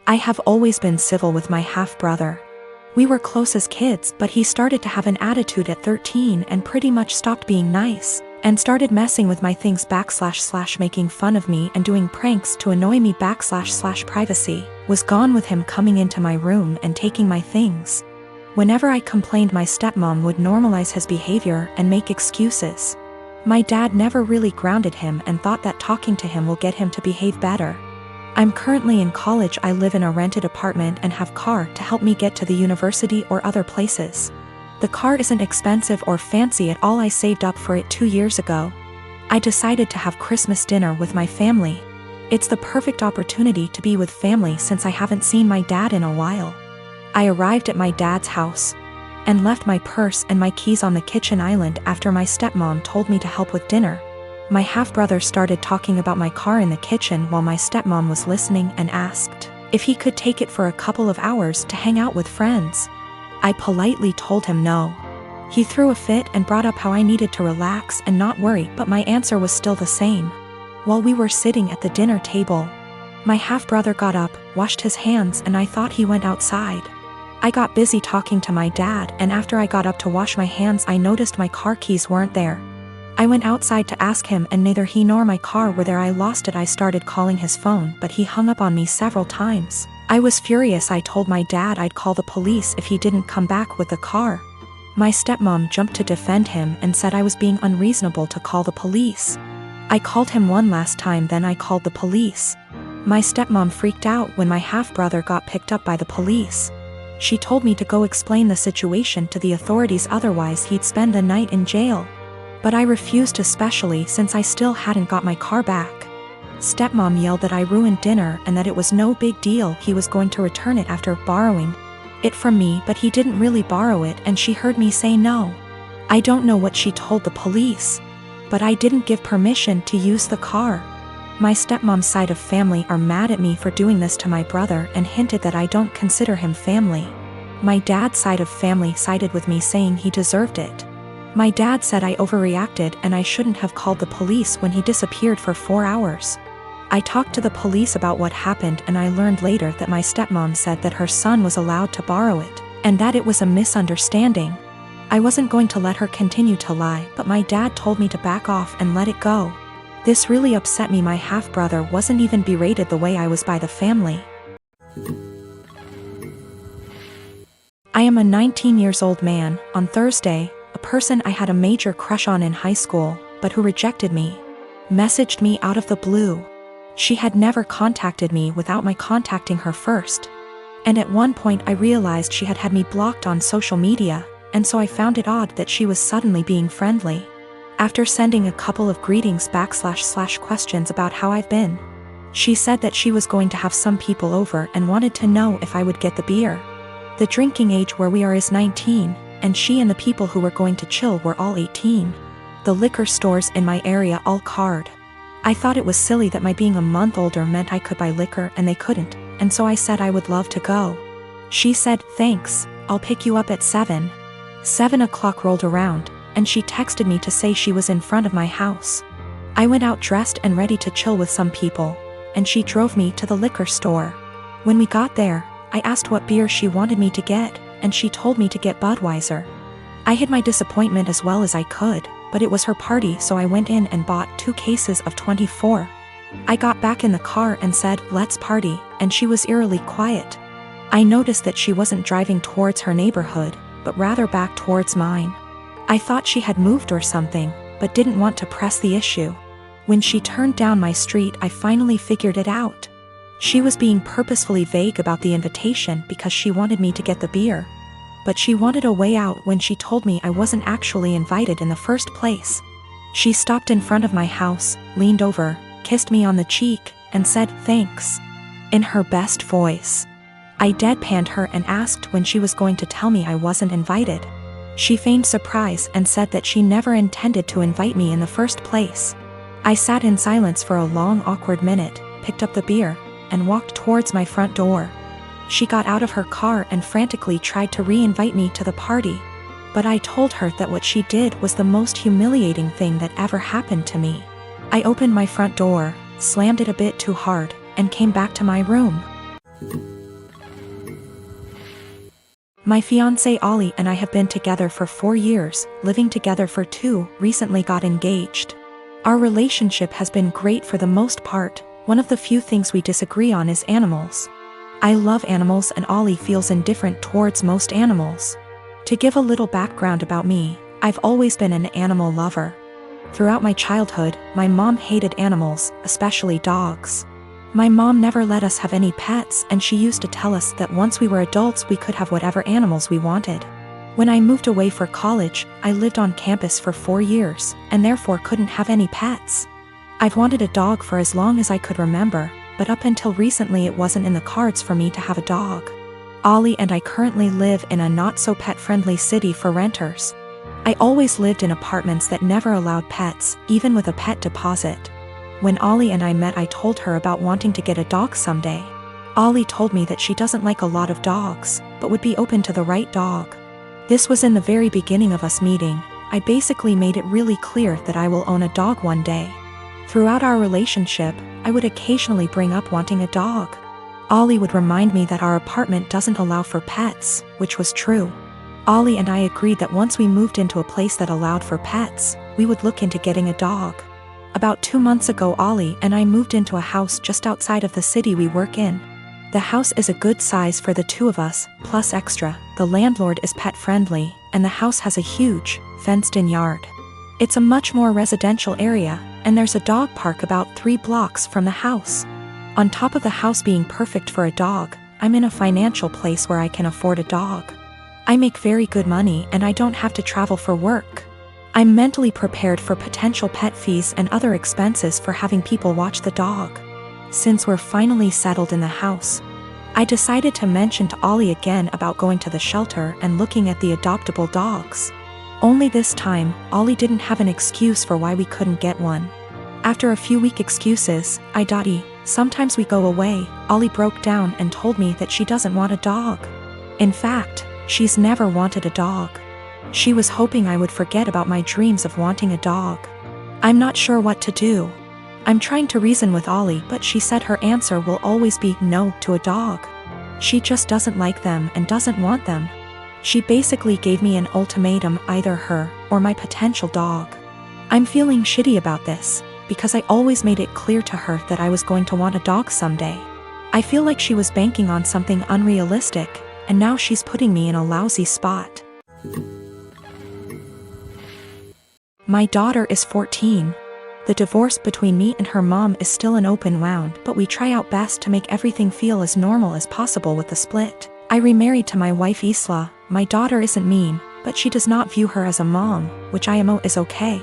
I have always been civil with my half-brother. We were close as kids, but he started to have an attitude at 13 and pretty much stopped being nice, and started messing with my things / making fun of me and doing pranks to annoy me / privacy, was gone with him coming into my room and taking my things. Whenever I complained, my stepmom would normalize his behavior and make excuses. My dad never really grounded him and thought that talking to him will get him to behave better. I'm currently in college. I live in a rented apartment and have car to help me get to the university or other places. The car isn't expensive or fancy at all. I saved up for it 2 years ago. I decided to have Christmas dinner with my family. It's the perfect opportunity to be with family since I haven't seen my dad in a while. I arrived at my dad's house and left my purse and my keys on the kitchen island after my stepmom told me to help with dinner. My half-brother started talking about my car in the kitchen while my stepmom was listening and asked if he could take it for a couple of hours to hang out with friends. I politely told him no. He threw a fit and brought up how I needed to relax and not worry, but my answer was still the same. While we were sitting at the dinner table, my half-brother got up, washed his hands, and I thought he went outside. I got busy talking to my dad, and after I got up to wash my hands, I noticed my car keys weren't there. I went outside to ask him, and neither he nor my car were there. I lost it. I started calling his phone, but he hung up on me several times. I was furious. I told my dad I'd call the police if he didn't come back with the car. My stepmom jumped to defend him and said I was being unreasonable to call the police. I called him one last time, then I called the police. My stepmom freaked out when my half-brother got picked up by the police. She told me to go explain the situation to the authorities, otherwise he'd spend the night in jail. But I refused, especially since I still hadn't got my car back. Stepmom yelled that I ruined dinner and that it was no big deal. He was going to return it after borrowing it from me, but he didn't really borrow it, and she heard me say no. I don't know what she told the police, but I didn't give permission to use the car. My stepmom's side of family are mad at me for doing this to my brother and hinted that I don't consider him family. My dad's side of family sided with me, saying he deserved it. My dad said I overreacted and I shouldn't have called the police when he disappeared for 4 hours. I talked to the police about what happened, and I learned later that my stepmom said that her son was allowed to borrow it, and that it was a misunderstanding. I wasn't going to let her continue to lie, but my dad told me to back off and let it go. This really upset me. My half-brother wasn't even berated the way I was by the family. I am a 19-year-old man. On Thursday, a person I had a major crush on in high school, but who rejected me, messaged me out of the blue. She had never contacted me without my contacting her first. And at one point I realized she had me blocked on social media, and so I found it odd that she was suddenly being friendly. After sending a couple of greetings / questions about how I've been, she said that she was going to have some people over and wanted to know if I would get the beer. The drinking age where we are is 19, and she and the people who were going to chill were all 18. The liquor stores in my area all card. I thought it was silly that my being a month older meant I could buy liquor and they couldn't, and so I said I would love to go. She said, "Thanks, I'll pick you up at 7. 7 o'clock rolled around, and she texted me to say she was in front of my house. I went out dressed and ready to chill with some people, and she drove me to the liquor store. When we got there, I asked what beer she wanted me to get, and she told me to get Budweiser. I hid my disappointment as well as I could, but it was her party, so I went in and bought 2 cases of 24. I got back in the car and said, "Let's party," and she was eerily quiet. I noticed that she wasn't driving towards her neighborhood, but rather back towards mine. I thought she had moved or something, but didn't want to press the issue. When she turned down my street, I finally figured it out. She was being purposefully vague about the invitation because she wanted me to get the beer. But she wanted a way out when she told me I wasn't actually invited in the first place. She stopped in front of my house, leaned over, kissed me on the cheek, and said, "Thanks," in her best voice. I deadpanned her and asked when she was going to tell me I wasn't invited. She feigned surprise and said that she never intended to invite me in the first place. I sat in silence for a long, awkward minute, picked up the beer, and walked towards my front door. She got out of her car and frantically tried to re-invite me to the party, but I told her that what she did was the most humiliating thing that ever happened to me. I opened my front door, slammed it a bit too hard, and came back to my room. My fiancé Ollie and I have been together for 4 years, living together for 2, recently got engaged. Our relationship has been great for the most part. One of the few things we disagree on is animals. I love animals and Ollie feels indifferent towards most animals. To give a little background about me, I've always been an animal lover. Throughout my childhood, my mom hated animals, especially dogs. My mom never let us have any pets, and she used to tell us that once we were adults we could have whatever animals we wanted. When I moved away for college, I lived on campus for 4 years, and therefore couldn't have any pets. I've wanted a dog for as long as I could remember, but up until recently it wasn't in the cards for me to have a dog. Ollie and I currently live in a not-so-pet-friendly city for renters. I always lived in apartments that never allowed pets, even with a pet deposit. When Ollie and I met, I told her about wanting to get a dog someday. Ollie told me that she doesn't like a lot of dogs, but would be open to the right dog. This was in the very beginning of us meeting. I basically made it really clear that I will own a dog one day. Throughout our relationship, I would occasionally bring up wanting a dog. Ollie would remind me that our apartment doesn't allow for pets, which was true. Ollie and I agreed that once we moved into a place that allowed for pets, we would look into getting a dog. About 2 months ago, Ollie and I moved into a house just outside of the city we work in. The house is a good size for the 2 of us, plus extra. The landlord is pet-friendly, and the house has a huge, fenced-in yard. It's a much more residential area, and there's a dog park about 3 blocks from the house. On top of the house being perfect for a dog, I'm in a financial place where I can afford a dog. I make very good money and I don't have to travel for work. I'm mentally prepared for potential pet fees and other expenses for having people watch the dog. Since we're finally settled in the house, I decided to mention to Ollie again about going to the shelter and looking at the adoptable dogs. Only this time, Ollie didn't have an excuse for why we couldn't get one. After a few weak excuses, sometimes we go away, Ollie broke down and told me that she doesn't want a dog. In fact, she's never wanted a dog. She was hoping I would forget about my dreams of wanting a dog. I'm not sure what to do. I'm trying to reason with Ollie, but she said her answer will always be no to a dog. She just doesn't like them and doesn't want them. She basically gave me an ultimatum, either her or my potential dog. I'm feeling shitty about this, because I always made it clear to her that I was going to want a dog someday. I feel like she was banking on something unrealistic, and now she's putting me in a lousy spot. My daughter is 14. The divorce between me and her mom is still an open wound, but we try our best to make everything feel as normal as possible with the split. I remarried to my wife Isla. My daughter isn't mean, but she does not view her as a mom, which I am is okay.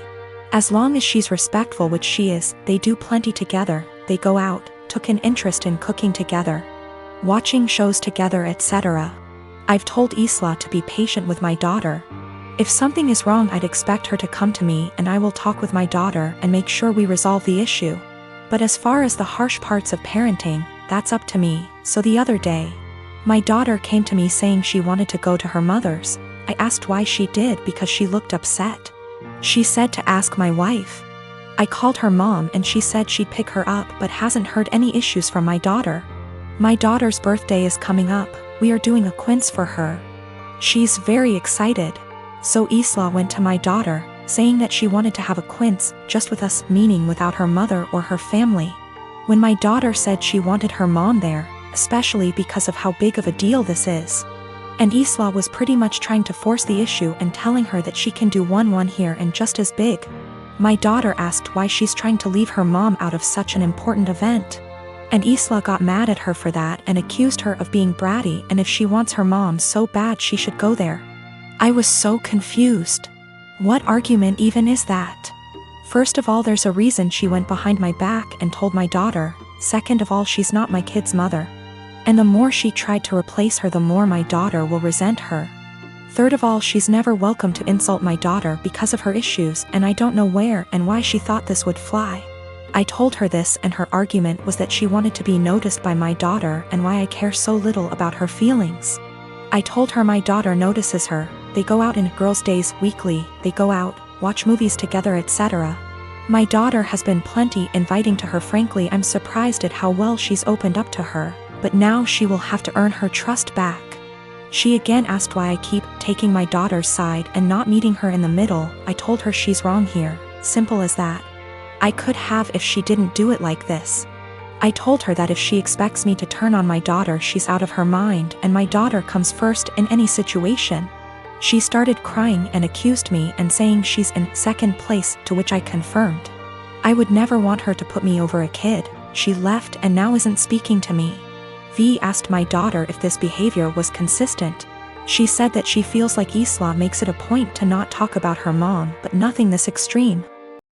As long as she's respectful, which she is, they do plenty together, they go out, took an interest in cooking together, watching shows together, etc. I've told Isla to be patient with my daughter. If something is wrong, I'd expect her to come to me and I will talk with my daughter and make sure we resolve the issue. But as far as the harsh parts of parenting, that's up to me. So the other day, my daughter came to me saying she wanted to go to her mother's. I asked why she did because she looked upset. She said to ask my wife. I called her mom and she said she'd pick her up but hasn't heard any issues from my daughter. My daughter's birthday is coming up. We are doing a quince for her. She's very excited. So Isla went to my daughter, saying that she wanted to have a quince, just with us, meaning without her mother or her family. When my daughter said she wanted her mom there, especially because of how big of a deal this is. And Isla was pretty much trying to force the issue and telling her that she can do one here and just as big. My daughter asked why she's trying to leave her mom out of such an important event. And Isla got mad at her for that and accused her of being bratty, and if she wants her mom so bad she should go there. I was so confused. What argument even is that? First of all, there's a reason she went behind my back and told my daughter. Second of all, she's not my kid's mother. And the more she tried to replace her, the more my daughter will resent her. Third of all, she's never welcome to insult my daughter because of her issues, and I don't know where and why she thought this would fly. I told her this, and her argument was that she wanted to be noticed by my daughter and why I care so little about her feelings. I told her my daughter notices her. They go out in girls' days weekly, they go out, watch movies together, etc. My daughter has been plenty inviting to her. Frankly, I'm surprised at how well she's opened up to her, but now she will have to earn her trust back. She again asked why I keep taking my daughter's side and not meeting her in the middle. I told her she's wrong here, simple as that. I could have if she didn't do it like this. I told her that if she expects me to turn on my daughter, she's out of her mind, and my daughter comes first in any situation. She started crying and accused me and saying she's in second place, to which I confirmed. I would never want her to put me over a kid. She left and now isn't speaking to me. V asked my daughter if this behavior was consistent. She said that she feels like Isla makes it a point to not talk about her mom, but nothing this extreme.